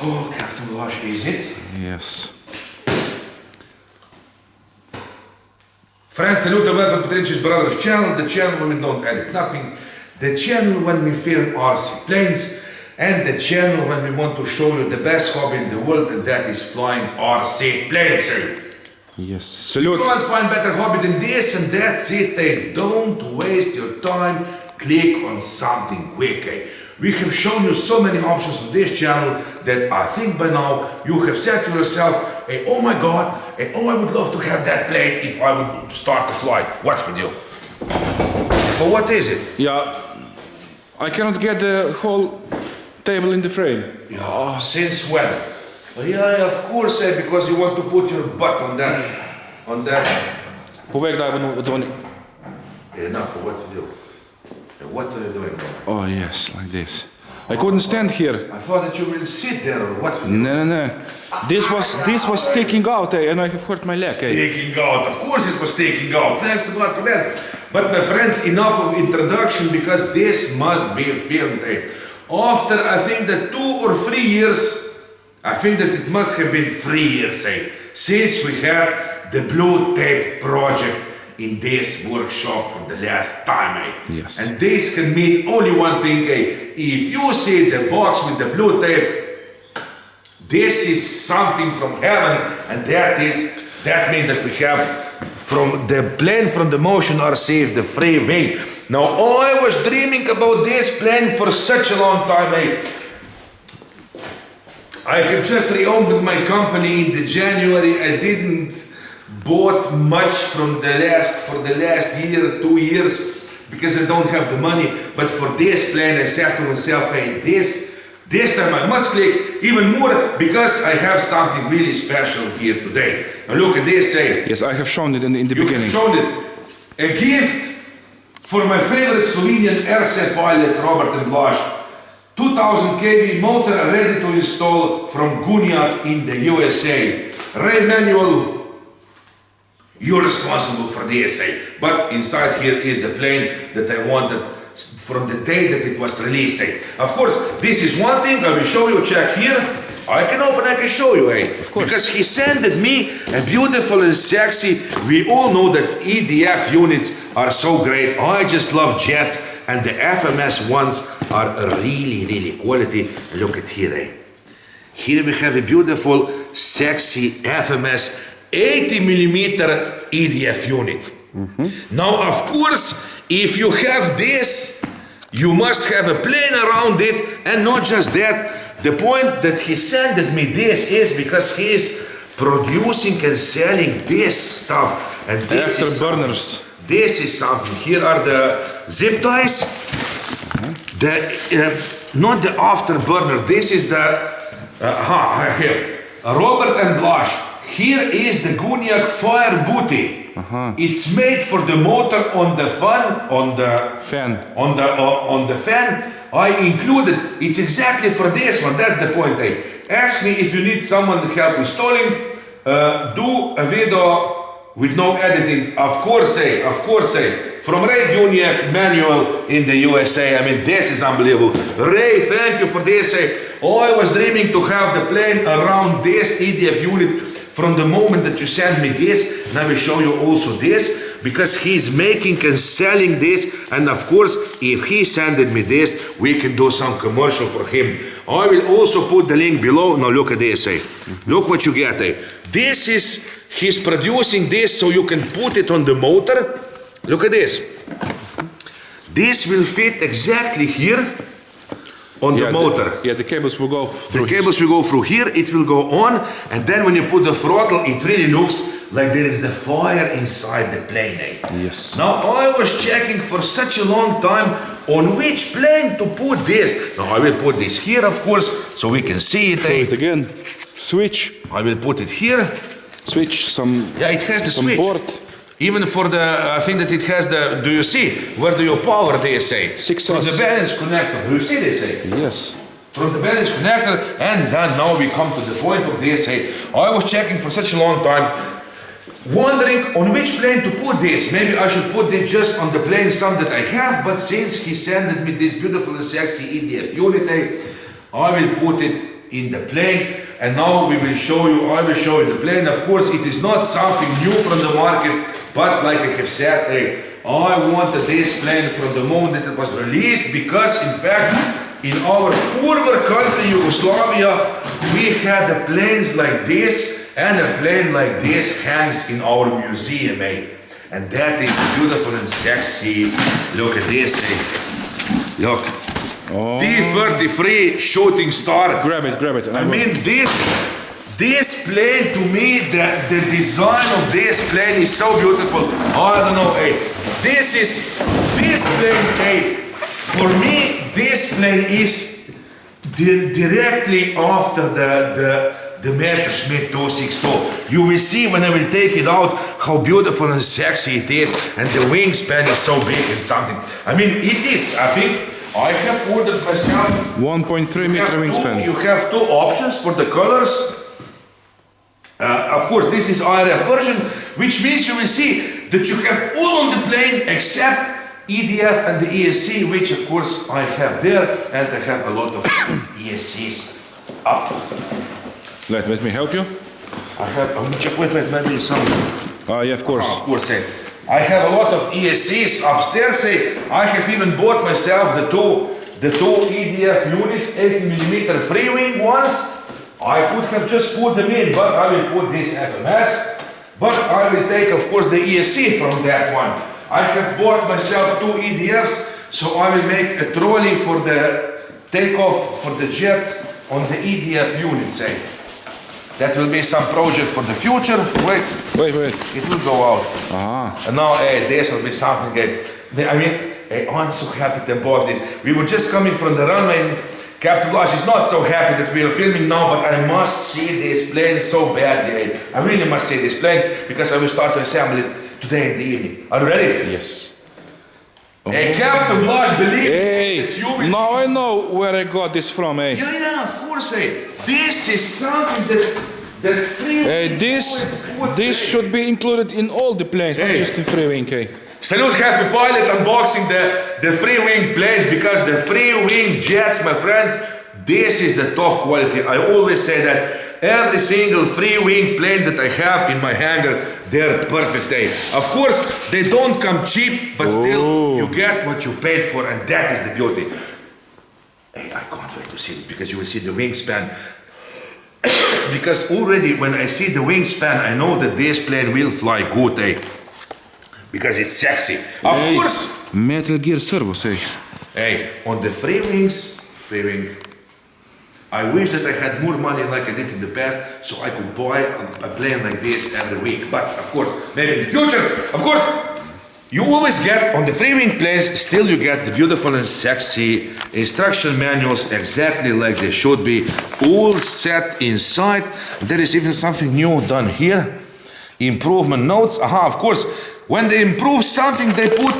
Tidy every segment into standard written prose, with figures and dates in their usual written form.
Oh, Captain Lush, is it? Yes. Friends, salute and welcome to Petrincic Brothers channel, the channel when we don't edit nothing, the channel when we film RC planes, and the channel when we want to show you the best hobby in the world, and that is flying RC planes. Yes, salute. You can't find better hobby than this, and that's it. Don't waste your time, click on something quick. We have shown you so many options on this channel that I think by now you have said to yourself, oh my god, oh I would love to have that plane if I would start to fly. What's with you? But what is it? Yeah, I cannot get the whole table in the frame. Yeah, since when? Yeah, of course, because you want to put your butt on that. Hoe daar we doen? Enough, what's with you? What are you doing? Oh yes, like this. I couldn't stand here. I thought that you will sit there or what? No. This was sticking out, and I have hurt my leg. Sticking out, of course it was sticking out. Thanks to God for that. But my friends, enough of introduction because this must be filmed. After I think that 2 or 3 years, I think that it must have been 3 years, since we had the blue tape project in this workshop for the last time. Yes. And this can mean only one thing. If you see the box with the blue tape, this is something from heaven, and that means that we have from the plane from the motion RC, the Freewing. Now I was dreaming about this plane for such a long time. I have just reopened my company in the January. I didn't bought much from the last year, 2 years, because I don't have the money. But for this plane, I said to myself, this time I must click even more because I have something really special here today. Now look at this. Yes, I have shown it in the beginning. You have shown it. A gift for my favorite Slovenian airset pilots, Robert and Blaž. 2000 kV motor ready to install from GOONIAC in the USA. Ray manual. You're responsible for this, but inside here is the plane that I wanted from the day that it was released. Of course, this is one thing I will show you. Check here. I can open, I can show you, Of course. Because he sent me a beautiful and sexy. We all know that EDF units are so great. I just love jets, and the FMS ones are really quality. Look at here. Here we have a beautiful, sexy FMS 80mm EDF unit. Now, of course, if you have this, you must have a plane around it, and not just that. The point that he sent me this is because he is producing and selling this stuff, and this afterburners. This is something. Here are the zip ties. Not the afterburner. This is the here. Robert and Blaž. Here is the GOONIAC fire booty. It's made for the motor on the fan. On the fan. I included. It's exactly for this one. That's the point. Ask me if you need someone to help installing. Do a video with no editing. Of course. From Ray GOONIAC manual in the USA. I mean, this is unbelievable. Ray, thank you for this. I was dreaming to have the plane around this EDF unit from the moment that you sent me this. And I will show you also this, because he's making and selling this. And of course, if he sent me this, we can do some commercial for him. I will also put the link below. Now look at this. Look what you get. This is, he's producing this so you can put it on the motor. Look at this. This will fit exactly here on the motor. The cables will go through. The cables will go through here, it will go on, and then when you put the throttle, it really looks like there is the fire inside the plane. Yes. Now I was checking for such a long time on which plane to put this. Now I will put this here, of course, so we can see it. Show it again. Switch. I will put it here. Switch some. Yeah, it has the switch. Board. Even for the, I think that it has the, do you see? Where do you power this? From the balance connector. Do you see this? Yes. From the balance connector, and then now we come to the point of this. I was checking for such a long time, wondering on which plane to put this. Maybe I should put this just on the plane some that I have, but since he sent me this beautiful and sexy EDF unit, I will put it in the plane. And now I will show you the plane. Of course, it is not something new from the market, but like I have said, hey, I wanted this plane from the moment that it was released, because in fact, in our former country, Yugoslavia, we had the planes like this, and a plane like this hangs in our museum, eh? And that is beautiful and sexy. Look at this, eh? Look. Oh. T-33 shooting star. Grab it. I mean, this plane, to me, the design of this plane is so beautiful. I don't know, hey. This plane, hey, for me, this plane is directly after the Messerschmitt 262. You will see when I will take it out how beautiful and sexy it is, and the wingspan is so big and something. I mean, it is, I think, I have ordered myself 1.3 meter wingspan. You have two options for the colors. Of course, this is ARF version, which means you will see that you have all on the plane except EDF and the ESC, which of course I have there, and I have a lot of ESCs up. Let me help you. I have, wait, maybe some. Yeah, of course. Of course, I have a lot of ESCs upstairs. I have even bought myself the two EDF units, 80mm Freewing ones. I could have just put them in, but I will put this FMS. But I will take, of course, the ESC from that one. I have bought myself two EDFs, so I will make a trolley for the takeoff for the jets on the EDF units. That will be some project for the future. Wait. It will go out. And now, this will be something. I mean, I'm so happy to box this. We were just coming from the runway. Captain Blush is not so happy that we are filming now, but I must see this plane so badly. I really must see this plane, because I will start to assemble it today in the evening. Are you ready? Yes. Hey, Captain Blush, believe me that you will... Now I know where I got this from, eh? Yeah, of course, This is something that Freewing this should be included in all the planes, not just in Freewing, eh? Salute Happy Pilot unboxing the Freewing planes, because the Freewing jets, my friends, this is the top quality. I always say that every single Freewing plane that I have in my hangar, they're perfect. Of course, they don't come cheap, but still you get what you paid for, and that is the beauty. I can't wait to see this, because you will see the wingspan. Because already when I see the wingspan, I know that this plane will fly good, because it's sexy. Of course. Metal Gear Servos, on the Freewing, I wish that I had more money like I did in the past, so I could buy a plane like this every week. But of course, maybe in the future, of course, you always get on the Freewing planes, still you get the beautiful and sexy instruction manuals, exactly like they should be, all set inside. There is even something new done here. Improvement notes. Of course, when they improve something, they put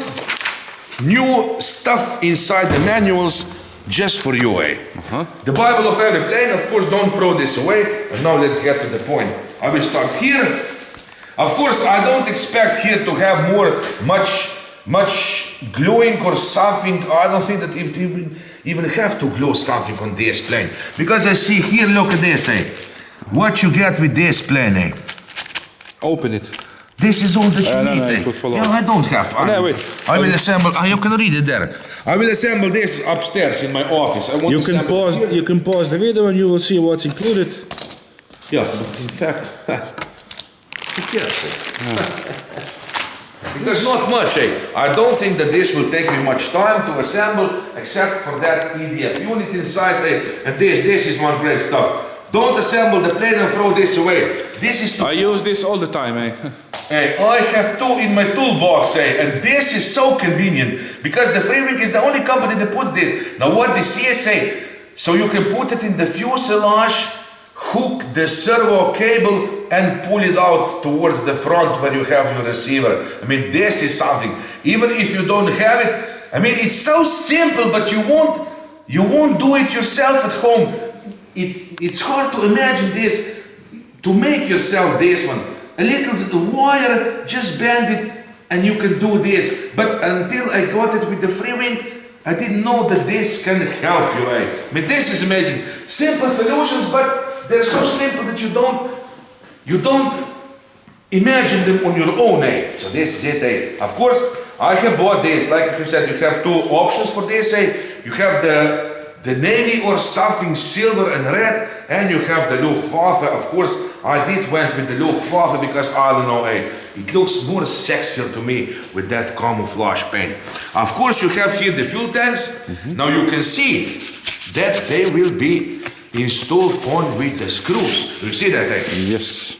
new stuff inside the manuals just for you, The Bible of every plane, of course, don't throw this away. And now let's get to the point. I will start here. Of course, I don't expect here to have much gluing or something. I don't think that you even have to glue something on this plane. Because I see here, look at this, What you get with this plane, Open it. This is all that you need. I don't have to. I will assemble. You can read it there. I will assemble this upstairs in my office. You can pause the video and you will see what's included. Yeah, but in fact, because not much. I don't think that this will take me much time to assemble, except for that EDF unit inside. And this is one great stuff. Don't assemble the plane and throw this away. This is. I use this all the time, I have two in my toolbox, and this is so convenient, because the Freewing is the only company that puts this. Now what this is, so you can put it in the fuselage, hook the servo cable and pull it out towards the front where you have your receiver. I mean, this is something. Even if you don't have it, I mean, it's so simple, but you won't do it yourself at home. It's hard to imagine this, to make yourself this one. A little wire, just bend it, and you can do this. But until I got it with the Freewing, I didn't know that this can help you, eh? I mean, this is amazing. Simple solutions, but they're so simple that you don't imagine them on your own, eh? So this is it, eh? Of course, I have bought this. Like you said, you have two options for this, eh? You have the navy or something silver and red, and you have the Luftwaffe. Of course, I did went with the Luftwaffe because I don't know, eh? It looks more sexier to me with that camouflage paint. Of course, you have here the fuel tanks. Now you can see that they will be installed on with the screws. Do you see that, eh? Yes.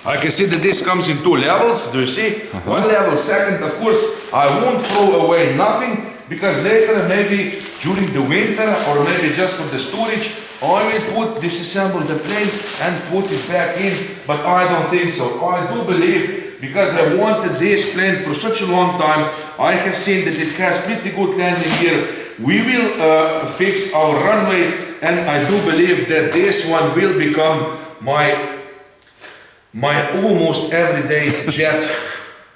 I can see that this comes in two levels. Do you see? One level, second. Of course, I won't throw away nothing because later, maybe during the winter or maybe just for the storage, I will disassemble the plane and put it back in. But I don't think so. I do believe, because I wanted this plane for such a long time, I have seen that it has pretty good landing gear. We will fix our runway, and I do believe that this one will become my almost everyday jet.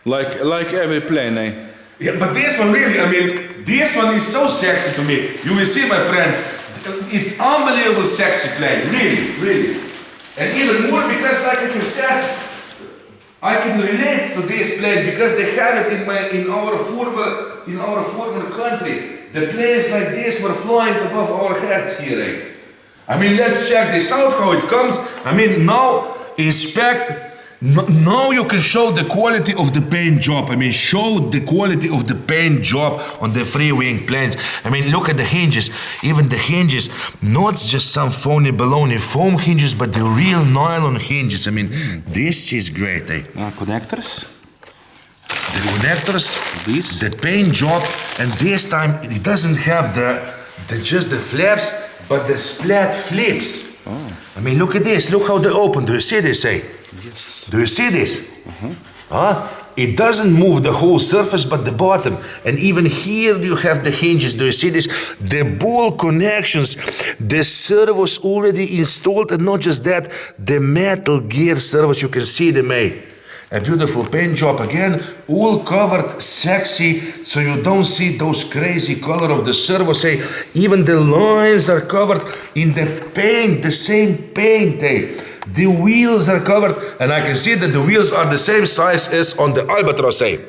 Like every plane, eh? Yeah, but this one really, I mean, this one is so sexy to me. You will see, my friends, it's unbelievable sexy plane, really, really. And even more because, like I have said, I can relate to this plane because they have it in our former country. The planes like this were flying above our heads here, eh? I mean, let's check this out, how it comes. I mean, now inspect. Now you can show the quality of the paint job. I mean, show the quality of the paint job on the Freewing planes. I mean, look at the hinges. Even the hinges, not just some phony baloney foam hinges, but the real nylon hinges. I mean, this is great, eh? Connectors. The connectors, the paint job, and this time it doesn't have just the flaps, but the splat flips. Oh. I mean, look at this. Look how they open. Do you see this, eh? Yes. Do you see this? It doesn't move the whole surface, but the bottom. And even here you have the hinges. Do you see this? The ball connections, the servos already installed, and not just that, the metal gear servos. You can see them, eh? A beautiful paint job again, all covered sexy, so you don't see those crazy color of the servos, eh? Even the lines are covered in the paint, the same paint, eh? The wheels are covered, and I can see that the wheels are the same size as on the Albatros, eh?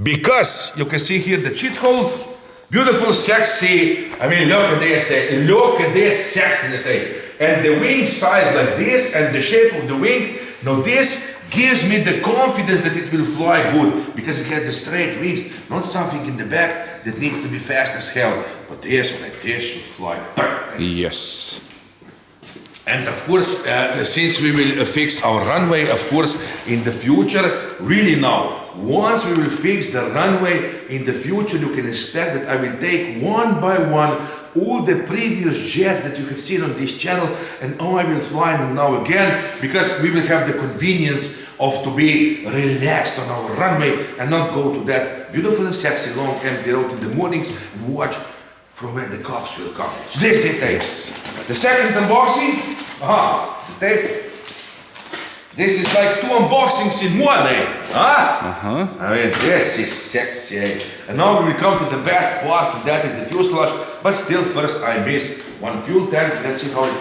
Because you can see here the cheat holes, beautiful, sexy. I mean, look at this, eh? Look at this sexiness, eh? And the wing size like this, and the shape of the wing. Now this gives me the confidence that it will fly good, because it has the straight wings, not something in the back that needs to be fast as hell. But this one, like this, should fly perfect. Yes. And of course, since we will fix our runway, of course, in the future, really now, once we will fix the runway in the future, you can expect that I will take one by one all the previous jets that you have seen on this channel, and I will fly them now again, because we will have the convenience of to be relaxed on our runway and not go to that beautiful and sexy long empty road in the mornings and watch from where the cops will come. So this is it. The second unboxing, the tape. This is like two unboxings in one, eh? I mean, this is sexy, eh? And now we will come to the best part, and that is the fuselage. But still, first I miss one fuel tank. Let's see how it...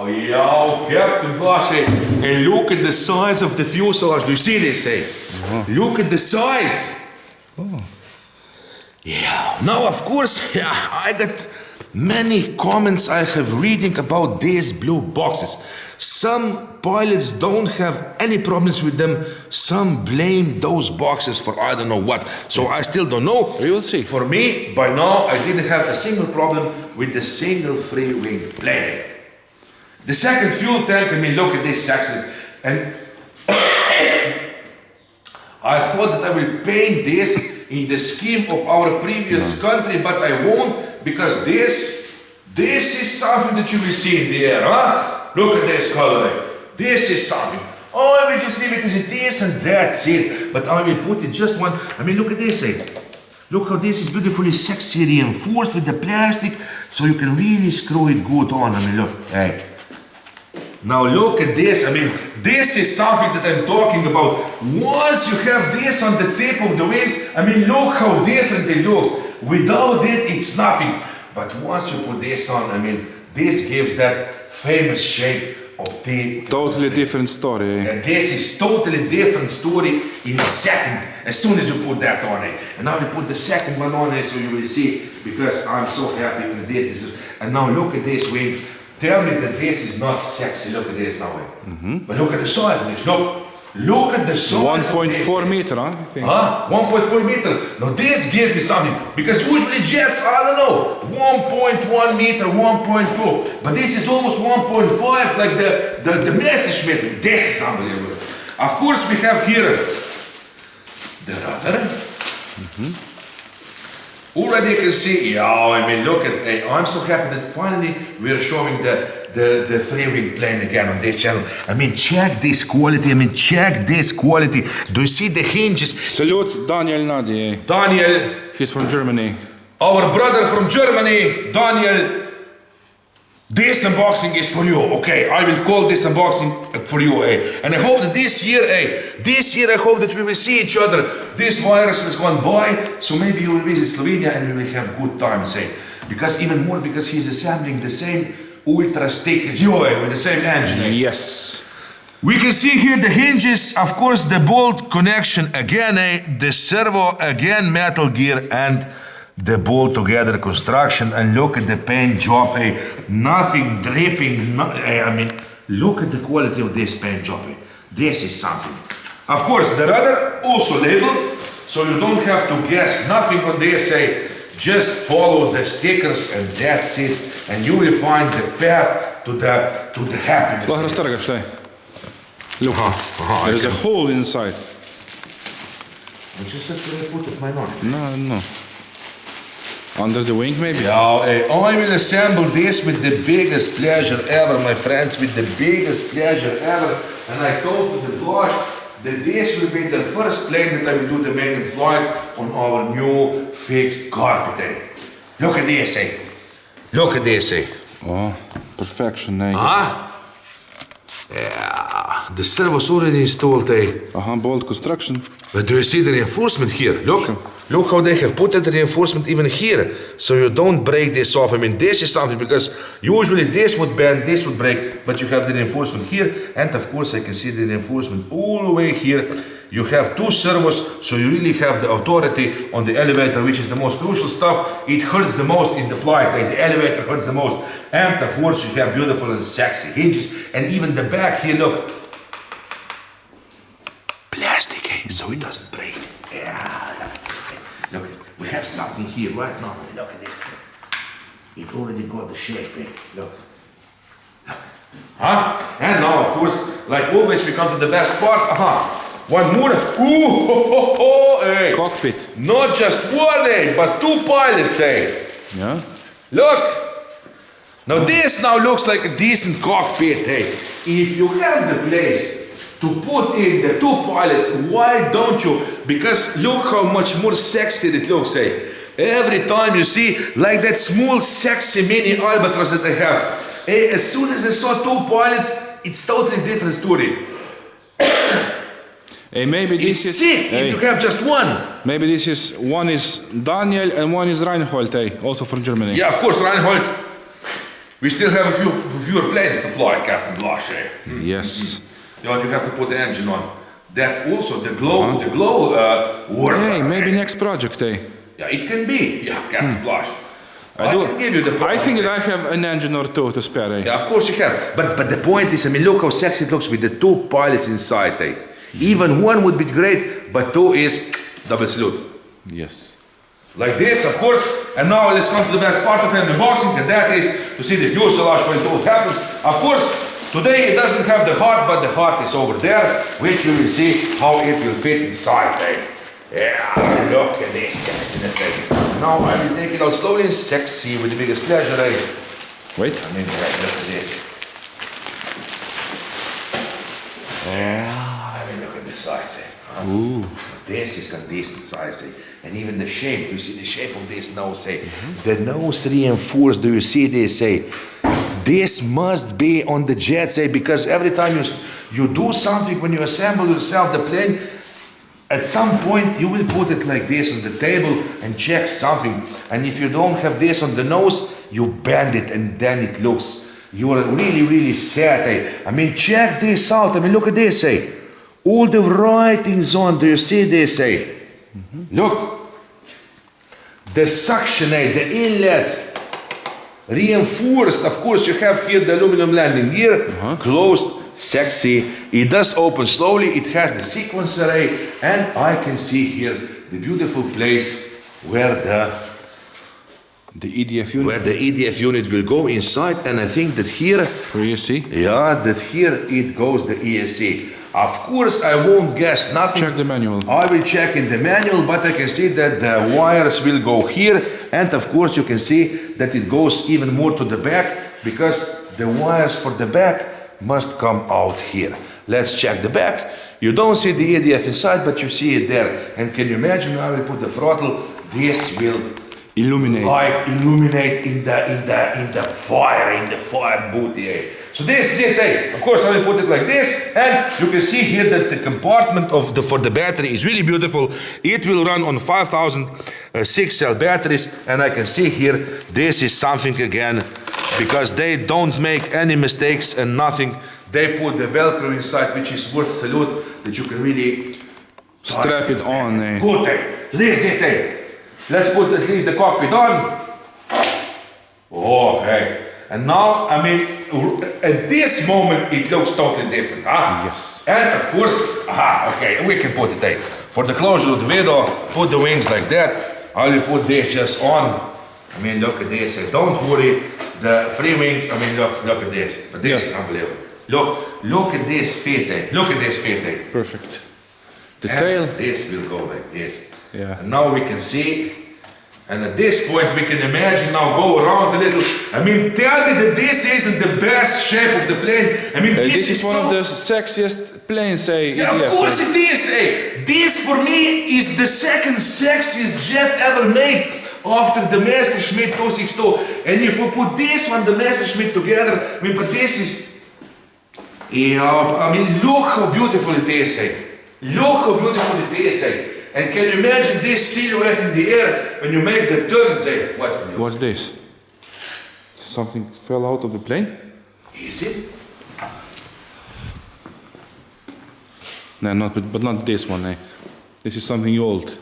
Yeah, Captain Boss, eh? And look at the size of the fuselage. Do you see this, eh? Look at the size. Yeah, now of course, yeah, I got many comments I have reading about these blue boxes. Some pilots don't have any problems with them. Some blame those boxes for I don't know what. So I still don't know. We will see. For me, by now, I didn't have a single problem with the single Freewing plane. The second fuel tank, I mean, look at this sexiness. And I thought that I will paint this in the scheme of our previous country, but I won't, because this is something that you will see in the air, Look at this color. This is something. Oh, I will just leave it as it is, and that's it. But I will put it just one. I mean, look at this, Look how this is beautifully sexy reinforced with the plastic, so you can really screw it good on. I mean, look, hey. Now look at this. I mean, this is something that I'm talking about. Once you have this on the tip of the wings, I mean, look how different it looks. without it, it's nothing. But once you put this on, I mean, this gives that famous shape of T-33. Totally different story. And this is totally different story in a second, as soon as you put that on it. And now you put the second one on it, so you will see, because I'm so happy with this. And now look at this wing. Tell me that this is not sexy. Look at this now. But look at the size of this. Look at the size. 1.4 meter, huh? I think. 1.4 meter. Now this gives me something, because usually jets, I don't know, 1.1 meter, 1.2, but this is almost 1.5, like the Messerschmitt. This is unbelievable. Of course, we have here the rudder. Already you can see, yeah, I mean, look at, I'm so happy that finally we're showing the Freewing plane again on this channel. I mean, check this quality, Do you see the hinges? Salute Daniel Nadi. Daniel. He's from Germany. Our brother from Germany, Daniel. This unboxing is for you, okay? I will call this unboxing for you, And I hope that this year I hope that we will see each other. This virus has gone by, so maybe you will visit Slovenia and we will have good times, Because even more, because he's assembling the same ultra stick as you, with the same engine, Yes. We can see here the hinges, of course, the bolt connection again, the servo again, metal gear, and the bolt together construction. And look at the paint job, nothing dripping. I mean, look at the quality of this paint job. This is something. Of course, the rudder also labeled, so you don't have to guess nothing on this. Just follow the stickers and that's it, and you will find the path to the happiness. Look, there's a hole inside. I just have to put it my knife. No. Under the wing, maybe? Yeah, I will assemble this with the biggest pleasure ever, my friends, with the biggest pleasure ever. And I told to the Blush that this will be the first plane that I will do the maiden flight on our new fixed carpet. Look at this, Look at this, Oh, perfection, Yeah, the servos already installed, bolt construction. But do you see the reinforcement here? Look how they have put that reinforcement even here, so you don't break this off. I mean, this is something, because usually this would bend, this would break, but you have the reinforcement here, and of course I can see the reinforcement all the way here. You have two servos, so you really have the authority on the elevator, which is the most crucial stuff. It hurts the most in the flight, the elevator hurts the most. And of course you have beautiful and sexy hinges, and even the back here, look, plastic, so it doesn't break. Yeah, look, we have something here right now. Look at this. It already got the shape, Look. And now, of course, like always, we come to the best part. One more. Cockpit. Not just one, but two pilots, Yeah. Look. Now this now looks like a decent cockpit, If you have the place to put in the two pilots, why don't you? Because look how much more sexy it looks, Every time you see like that small sexy mini albatross that I have, as soon as I saw two pilots, it's totally different story. Maybe this it's sick if you have just one. Maybe this is, one is Daniel and one is Reinhold, also from Germany. Yeah, of course, Reinhold. We still have a fewer planes to fly, Captain Blush, Yes. Yeah, you have to put the engine on. That also, the glow work. Maybe next project, Yeah, it can be. Yeah, Captain Blush. I can give you the I think that I have an engine or two to spare, Yeah, of course you have. But the point is, I mean, look how sexy it looks with the two pilots inside, Even one would be great, but two is double salute. Yes. Like this, of course. And now let's come to the best part of the unboxing, and that is to see the fuselage when it all happens. Of course, today it doesn't have the heart, but the heart is over there, which you will see how it will fit inside. Yeah, look at this sexiness. Now I will take it out slowly and sexy with the biggest pleasure. Wait. I mean, look at this. Yeah, I mean, look at the size. Ooh. This is a decent size, and even the shape. Do you see the shape of this nose? The nose reinforced. Do you see this? This must be on the jets, because every time you do something, when you assemble yourself the plane, At some point you will put it like this on the table and check something, and if you don't have this on the nose, you bend it and then it looks, you are really sad. I mean, check this out. I mean, look at this, all the writings on, do you see this, Look, the suction, the inlets, reinforced. Of course, you have here the aluminum landing gear, closed, sexy. It does open slowly. It has the sequencer, and I can see here the beautiful place where the EDF unit. Where the EDF unit will go inside, and I think that here, for ESC. Yeah, that here it goes the ESC. Of course, I won't guess nothing. Check the manual. I will check in the manual, but I can see that the wires will go here, and of course you can see that it goes even more to the back, because the wires for the back must come out here. Let's check the back. You don't see the EDF inside, but you see it there. And can you imagine? I will put the throttle. This will illuminate in the fire booty. So this is it. Of course, I will put it like this, and you can see here that the compartment for the battery is really beautiful. It will run on 5,000 6-cell batteries, and I can see here this is something again, because they don't make any mistakes and nothing. They put the Velcro inside, which is worth salute, that you can really strap it on. Good. This is it. Let's put at least the cockpit on. Okay. And now, I mean, at this moment, it looks totally different, huh? Yes. And of course, okay, we can put it for the closure of the window, put the wings like that. I will put this just on. I mean, look at this. Don't worry, the Freewing, I mean, look at this. But this is unbelievable. Look at this fit, Look at this fit, Perfect. The and tail. This will go like this. Yeah. And now we can see, and at this point we can imagine now go around a little. I mean, tell me that this isn't the best shape of the plane. I mean, this is one of the sexiest planes, Yeah, of course it is, This for me is the second sexiest jet ever made after the Messerschmitt 262. And if we put this one, the Messerschmitt together, I mean, but this is, I mean, look how beautiful it is, Look how beautiful it is, And can you imagine this silhouette in the air when you make the turn, What's this? Something fell out of the plane? Is it? No, but not this one, This is something old.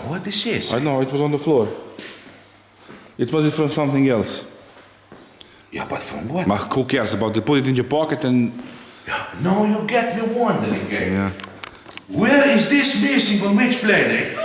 What this is? I know, it was on the floor. It was from something else. Yeah, but from what? But who cares about it? Put it in your pocket and... No, you get me wondering, Yeah. Where is this missing on which plane,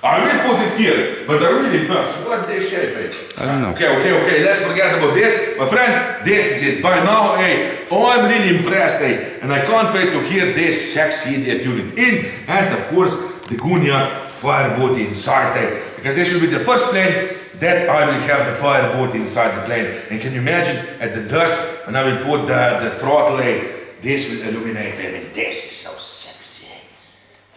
I will put it here, but I really must. What they shape, I don't know. Okay, let's forget about this. My friend, this is it. By now, I'm really impressed, and I can't wait to hear this sexy EDF unit in, and of course, the GOONIAC fireboat inside, because this will be the first plane that I will have the fireboat inside the plane. And can you imagine at the dusk, and I will put the throttle, this will illuminate, and this is so sexy.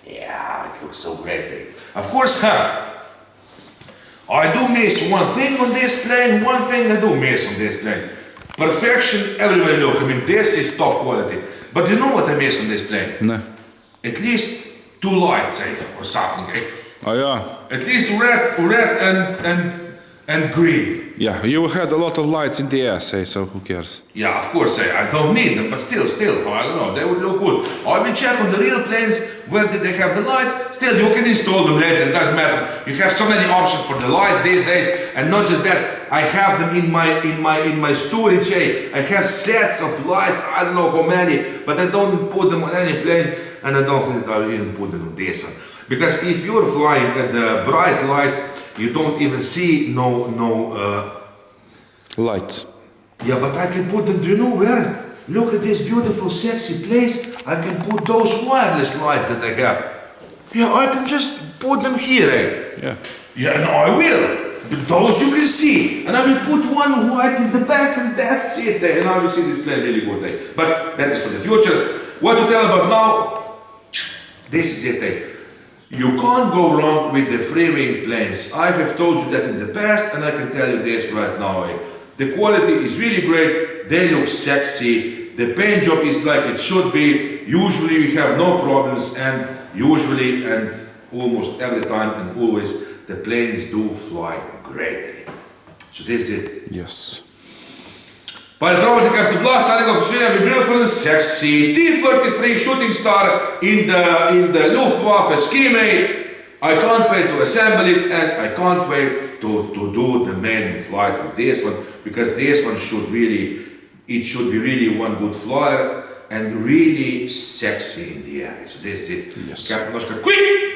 Yeah, it looks so great. Of course, I do miss one thing on this plane, one thing I do miss on this plane. Perfection everywhere look. I mean, this is top quality. But you know what I miss on this plane? No. At least 2 lights, or something, Oh yeah. At least red and green. Yeah, you had a lot of lights in the air, so who cares? Yeah, of course, I don't need them, but still, I don't know, they would look good. I will check on the real planes, where did they have the lights. Still, you can install them later, it doesn't matter. You have so many options for the lights these days, and not just that, I have them in my storage. I have sets of lights, I don't know how many, but I don't put them on any plane, and I don't think I will even put them on this one. Because if you're flying at the bright light, you don't even see no lights. Yeah, but I can put them, do you know where? Look at this beautiful sexy place. I can put those wireless lights that I have. Yeah, I can just put them here, Yeah. Yeah, no, I will. But those you can see. And I will put one white in the back, and that's it, And I will see this plane really good, But that is for the future. What to tell about now? This is it, You can't go wrong with the Freewing planes. I have told you that in the past, and I can tell you this right now. The quality is really great, they look sexy, the paint job is like it should be. Usually we have no problems, and usually and almost every time and always the planes do fly greatly. So this is it. Yes. Pilot Robert Captain Blast, starting off Australia with beautiful sexy T-33 shooting star in the Luftwaffe scheme. I can't wait to assemble it, and I can't wait to do the main flight with this one, because this one should be really one good flyer and really sexy in the air. So this is it. Yes. Captain Oscar, quick!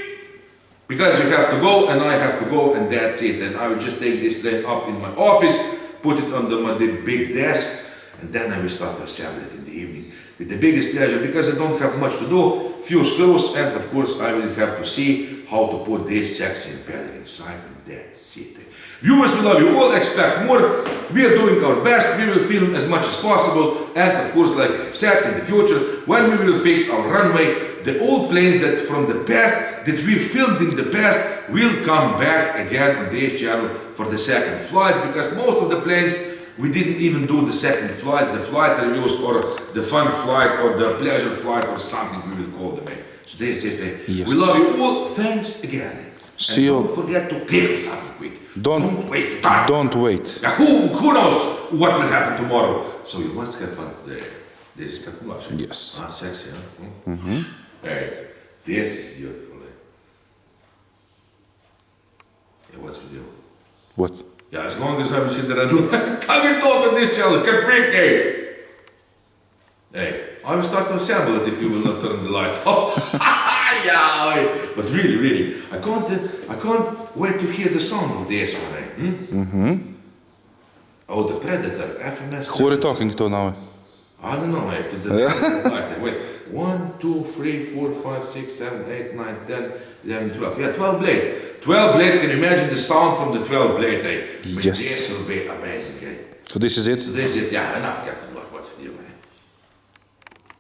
Because you have to go and I have to go, and that's it. And I will just take this plane up in my office, put it on the big desk, and then I will start to assemble it in the evening with the biggest pleasure, because I don't have much to do, few screws, and of course I will have to see how to put this sexy impeller inside, and that's it. Viewers, we love you all, expect more. We are doing our best, we will film as much as possible, and of course, like I've said, in the future, when we will fix our runway, the old planes that from the past, that we filmed in the past, will come back again on this channel for the second flights, because most of the planes, we didn't even do the second flights, the flight reviews, or the fun flight, or the pleasure flight, or something we will call them. So this is it. Yes. We love you all, thanks again. See you. Don't forget to click something quick. Don't waste your time. Don't wait. Now, who knows what will happen tomorrow? So you must have fun today. This is Captain Lush. Yes. Ah, sexy, huh? Hey, this is beautiful. Yeah, what's with you? What? Yeah, as long as I'm sitting there, I will talk on this channel. Caprique. Hey, I will start to assemble it if you will not turn the light off. Yeah, but really, I can't wait to hear the sound of this one. Oh, the Predator, FMS. Who are you talking to now? I don't know, mate. To the wait. 1, 2, 3, 4, 5, 6, 7, 8, 9, 10, 11, 12. Yeah, 12 blade. 12 blade, can you imagine the sound from the 12 blade? Yes. This will be amazing, So this is it? So this is it, yeah, enough Captain Luck, what's with you?